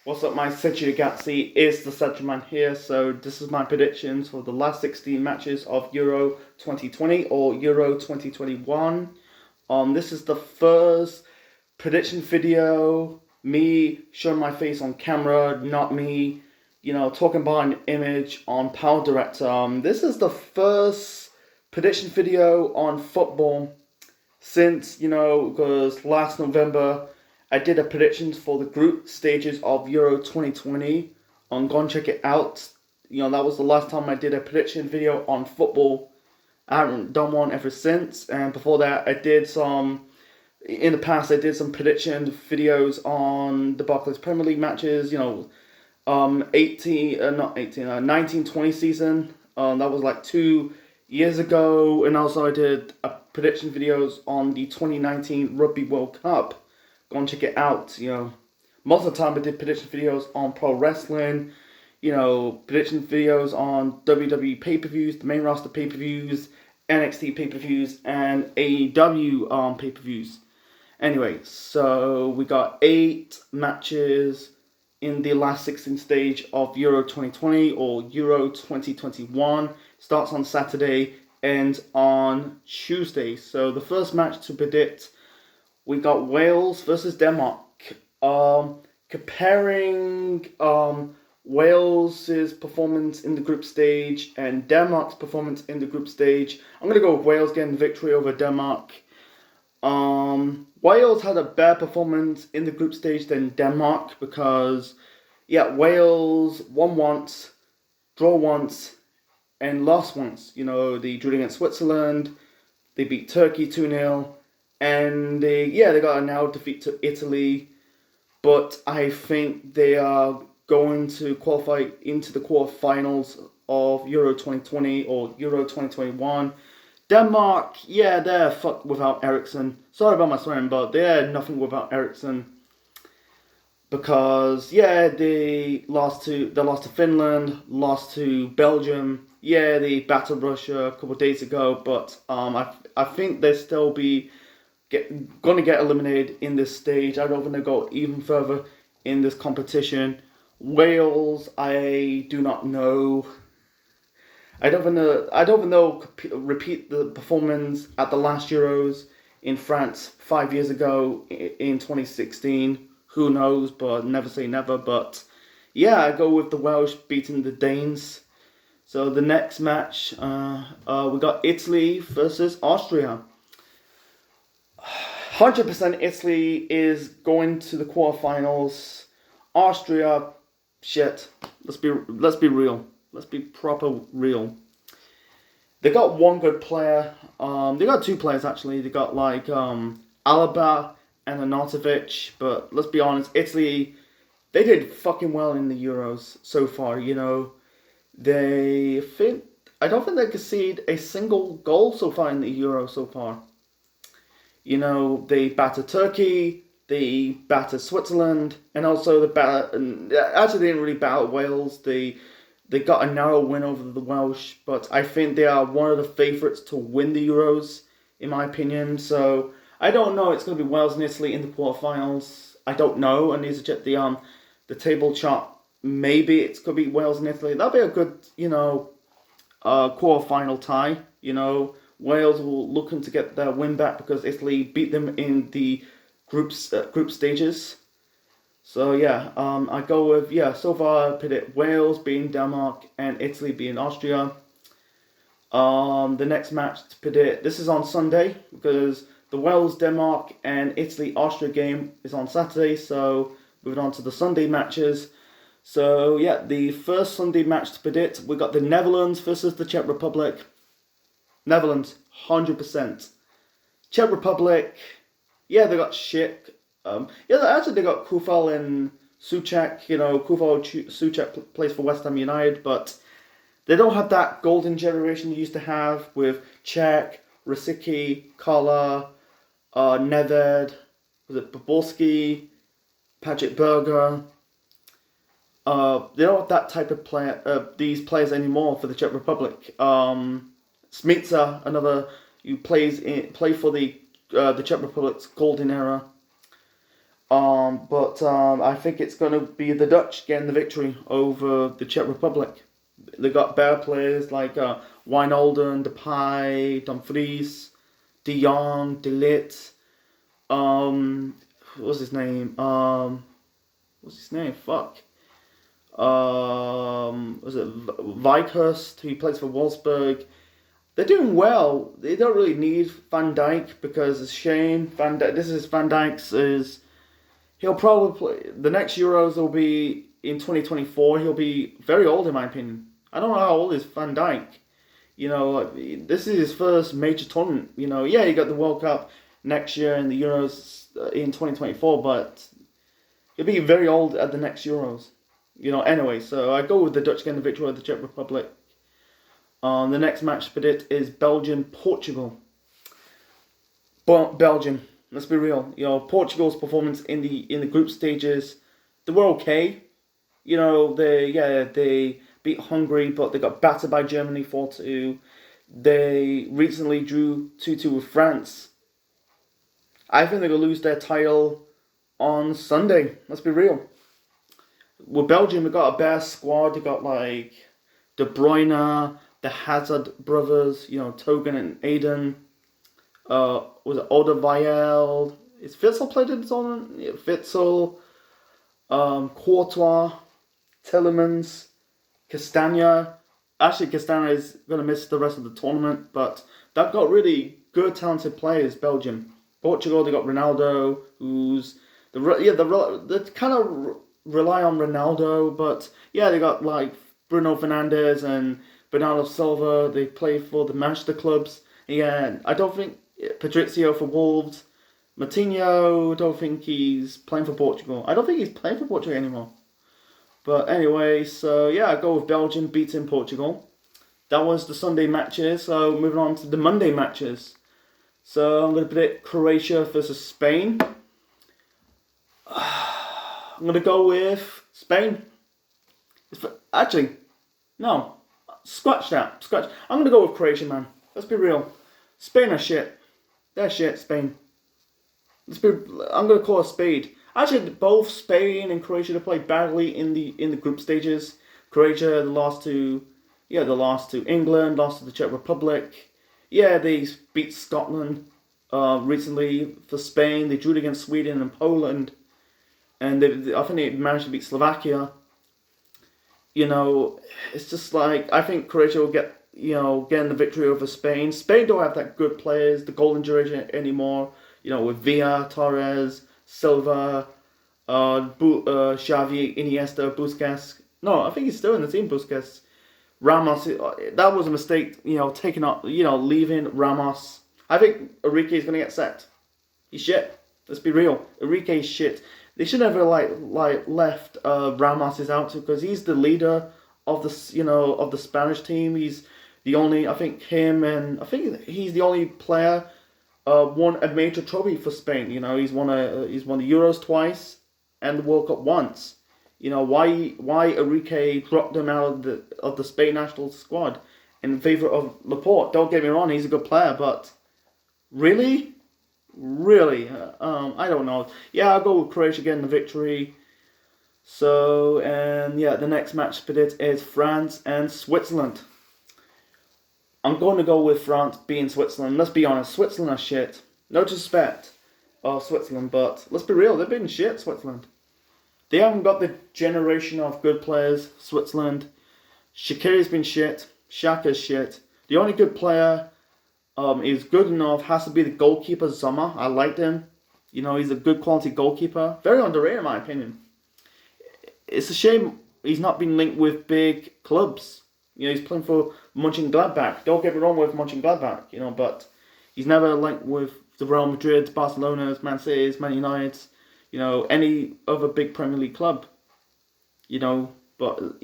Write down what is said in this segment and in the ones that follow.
What's up, my Century Gatsy? Is the Central Man here. So this is my predictions for the last 16 matches of Euro 2020 or Euro 2021. This is the first prediction video. Me showing my face on camera, not me, talking about an image on Power Director. This is the first prediction video on football since, because last November I did a predictions for the group stages of Euro 2020. Go and check it out. That was the last time I did a prediction video on football. I haven't done one ever since. And before that, in the past, I did some prediction videos on the Barclays Premier League matches. 1920 season. That was like 2 years ago. And also I did prediction videos on the 2019 Rugby World Cup. Go and check it out. Most of the time I did prediction videos on pro wrestling, prediction videos on WWE pay-per-views, the main roster pay-per-views, NXT pay-per-views, and AEW pay-per-views. Anyway, so we got 8 matches in the last 16 stage of Euro 2020 or Euro 2021. Starts on Saturday, ends on Tuesday. So the first match to predict, we got Wales versus Denmark. Comparing Wales's performance in the group stage and Denmark's performance in the group stage, I'm going to go with Wales getting the victory over Denmark. Wales had a better performance in the group stage than Denmark because, Wales won once, draw once, and lost once. They drew against Switzerland, they beat Turkey 2-0, and they got a narrow defeat to Italy, but I think they are going to qualify into the quarterfinals of Euro 2020 or Euro 2021. Denmark, they're fucked without Eriksen. Sorry about my swearing, but they're nothing without Eriksen. Because they lost to Finland, lost to Belgium. They battled Russia a couple of days ago, but I think they still going to get eliminated in this stage. I don't think they go even further in this competition. Wales, I do not know. I don't even know repeat the performance at the last Euros in France 5 years ago in 2016. Who knows? But never say never. But I go with the Welsh beating the Danes. So the next match, we got Italy versus Austria. 100% Italy is going to the quarterfinals. Austria, shit. Let's be real. Let's be proper real. They got one good player. They got 2 players actually. They got Alaba and Arnautovic. But let's be honest, Italy, they did fucking well in the Euros so far. I don't think they conceded a single goal so far in the Euro so far. They battered Turkey, they battered Switzerland, and also actually they didn't really batter Wales. They got a narrow win over the Welsh, but I think they are one of the favourites to win the Euros, in my opinion. So I don't know. It's going to be Wales and Italy in the quarterfinals. I don't know. I need to check the table chart. Maybe it's going to be Wales and Italy. That'll be a good quarterfinal tie. Wales will looking to get their win back because Italy beat them in the group stages. So I go with so far I predict Wales beating Denmark and Italy beating Austria. The next match to predict, this is on Sunday because the Wales, Denmark and Italy Austria game is on Saturday. So moving on to the Sunday matches. So the first Sunday match to predict, we got the Netherlands versus the Czech Republic. Netherlands, 100%. Czech Republic, they got shit. Actually they got Kufal and Souček. Kufal Souček plays for West Ham United, but they don't have that golden generation they used to have with Čech, Rosicky, Kala, Nedved, was it Boborski, Patrick Berger. They don't have that type of player, these players anymore for the Czech Republic. Smica, another who play for the Czech Republic's golden era. But I think it's going to be the Dutch getting the victory over the Czech Republic. They got better players like Wijnaldum, Depay, Dumfries, De Jong, De Ligt. What's his name? What's his name? Fuck. Was it Weghorst, who plays for Wolfsburg? They're doing well. They don't really need Van Dijk because it's shame. This is Van Dijk's. He'll probably play the next Euros will be in 2024. He'll be very old in my opinion. I don't know how old is Van Dijk. This is his first major tournament. Yeah, he got the World Cup next year and the Euros in 2024, but he'll be very old at the next Euros. Anyway, so I go with the Dutch getting the victory of the Czech Republic. The next match predict is Belgium-Portugal. But Belgium, let's be real. Portugal's performance in the group stages, they were okay. They beat Hungary, but they got battered by Germany 4-2. They recently drew 2-2 with France. I think they're going to lose their title on Sunday. Let's be real. With Belgium, we got a bare squad. They got like De Bruyne, the Hazard brothers, Togan and Aiden. Was it Alderweireld? Is Witsel played in the tournament? Yeah, Witsel, Courtois, Tillemans, Castagna. Actually, Castagna is going to miss the rest of the tournament, but they've got really good, talented players, Belgium. Portugal, they got Ronaldo, who's they kind of rely on Ronaldo, but yeah, they got like Bruno Fernandes and Bernardo Silva. They play for the Manchester clubs. Yeah, I don't think Patricio for Wolves. Martinho, don't think he's playing for Portugal. I don't think he's playing for Portugal anymore. But anyway, so yeah, I go with Belgium beating Portugal. That was the Sunday matches. So moving on to the Monday matches. So I'm going to predict Croatia versus Spain. I'm going to go with Spain. Actually, no. Scratch that. I'm going to go with Croatia, man. Let's be real. Spain are shit. They're shit, Spain. I'm going to call a spade. Actually, both Spain and Croatia they played badly in the group stages. Croatia lost to England, lost to the Czech Republic. Yeah, they beat Scotland recently. For Spain, they drew against Sweden and Poland, and I think they managed to beat Slovakia. It's just like I think Croatia will getting the victory over Spain. Spain don't have that good players, the golden generation anymore. With Villa, Torres, Silva, Xavi, Iniesta, Busquets. No, I think he's still in the team, Busquets. Ramos, that was a mistake, taking up, leaving Ramos. I think Enrique is going to get sacked. He's shit. Let's be real. Enrique is shit. They should never left Ramos out because he's the leader of the Spanish team. He's the only, I think he's the only player won a major trophy for Spain. He's won the Euros twice and the World Cup once. Why Enrique dropped him out of the Spain national squad in favor of Laporte? Don't get me wrong, he's a good player, but really, I don't know. Yeah, I'll go with Croatia getting the victory. So, and yeah, the next match predict is France and Switzerland. I'm going to go with France beating Switzerland. Let's be honest, Switzerland are shit. No disrespect of Switzerland, but let's be real, they've been shit, Switzerland. They haven't got the generation of good players, Switzerland. Shaqiri's been shit. Xhaka's shit. The only good player is good enough has to be the goalkeeper, Sommer. I liked him. He's a good quality goalkeeper. Very underrated in my opinion. It's a shame he's not been linked with big clubs. He's playing for Mönchengladbach. Don't get me wrong with Mönchengladbach, but he's never linked with the Real Madrid, Barcelona, Man City, Man United. Any other big Premier League club, but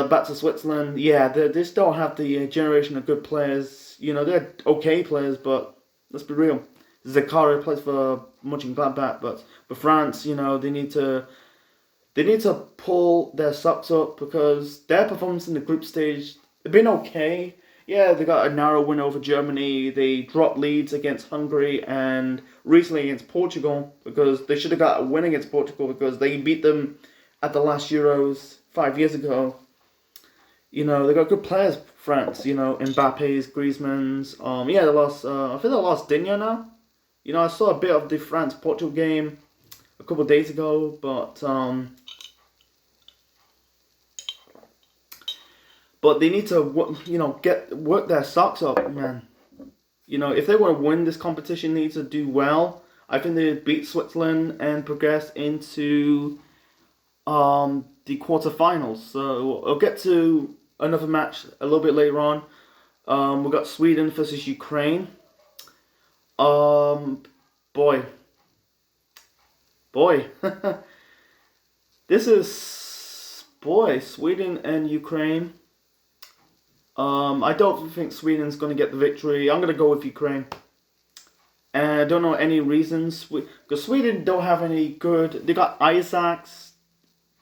back to Switzerland, yeah, they still have the generation of good players. They're okay players, but let's be real. Zakari plays for Mönchengladbach, but for France, they need to pull their socks up because their performance in the group stage, they've been okay. Yeah, they got a narrow win over Germany. They dropped leads against Hungary and recently against Portugal because they should have got a win against Portugal because they beat them at the last Euros 5 years ago. You know, they got good players, France. You know, Mbappe's, Griezmann's. Yeah, they lost. I think they lost Digne now. You know, I saw a bit of the France Portugal game a couple of days ago, but they need to, you know, work their socks up, man. You know, if they want to win this competition, they need to do well. I think they beat Switzerland and progress into the quarterfinals. So I'll get to another match a little bit later on. We've got Sweden versus Ukraine. Boy. This is, Sweden and Ukraine. I don't think Sweden's going to get the victory. I'm going to go with Ukraine. And I don't know any reasons. Because Sweden don't have any good... They got Isaacs,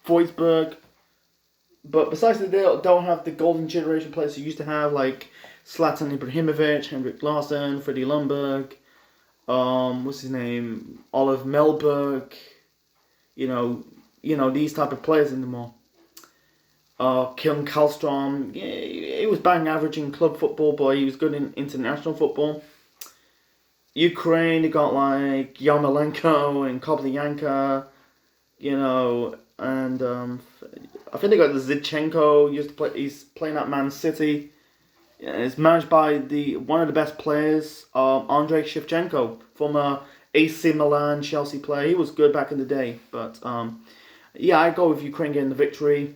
Forsberg. But besides that, they don't have the golden generation players they used to have. Like Zlatan Ibrahimovic, Henrik Larsson, Freddie Lundberg. What's his name? Olive Melberg. You know these type of players anymore. Kim Kallstrom, yeah, he was bang average in club football, but he was good in international football. Ukraine, they got like Yarmolenko and Koblyanka, you know, and I think they got the Zichenko. He's playing at Man City. Yeah, it's managed by one of the best players, Andrei Shevchenko, former AC Milan, Chelsea player. He was good back in the day, but yeah, I go with Ukraine getting the victory.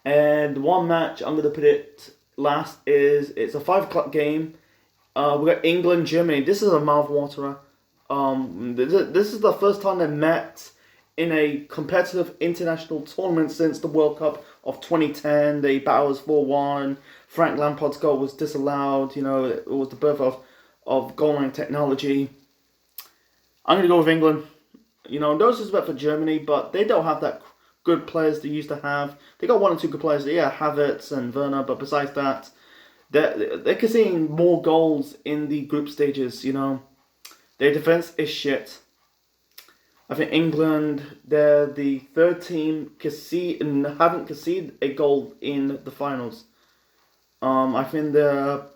And the one match I'm going to predict last it's a 5 o'clock game. We got England, Germany. This is a mouthwaterer. This is the first time they met in a competitive international tournament since the World Cup of 2010. They battled 4-1. Frank Lampard's goal was disallowed. You know, it was the birth of goal line technology. I'm going to go with England. You know, no disrespect for Germany, but they don't have that good players they used to have. They got 1 or 2 good players, yeah, Havertz and Werner, but besides that, they're conceding more goals in the group stages, you know. Their defense is shit. I think England, they're the third team haven't conceded a goal in the finals. I think they're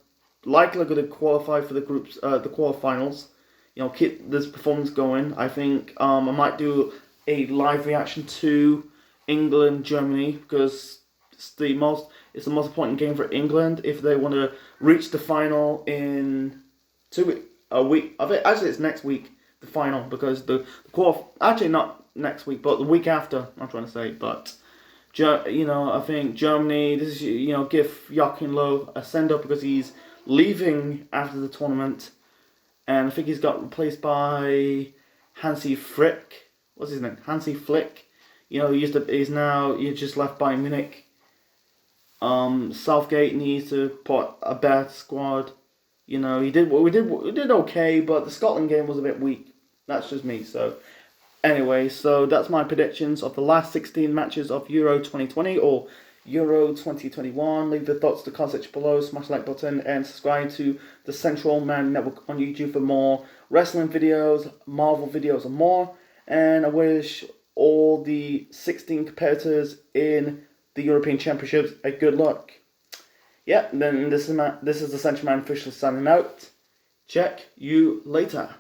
likely going to qualify for the quarterfinals. You know, keep this performance going. I think I might do a live reaction to England, Germany, because it's the most important game for England if they want to reach the final in a week. I think actually it's next week, the final, because actually not next week, but the week after. I'm trying to say, but you know, I think Germany. This is, you know, give Joachim Löw a send up because he's leaving after the tournament, and I think he's got replaced by Hansi Flick. What's his name? Hansi Flick. You know, he's just left Bayern Munich. Southgate needs to put a better squad. You know, we did okay, but the Scotland game was a bit weak. That's just me. So, anyway, so that's my predictions of the last 16 matches of Euro 2020 or Euro 2021. Leave the thoughts to the comment section below, smash the like button, and subscribe to the Central Man Network on YouTube for more wrestling videos, Marvel videos, and more. And I wish all the 16 competitors in the European Championships a good luck. Yeah, then this is the Central Man officially signing out. Check you later.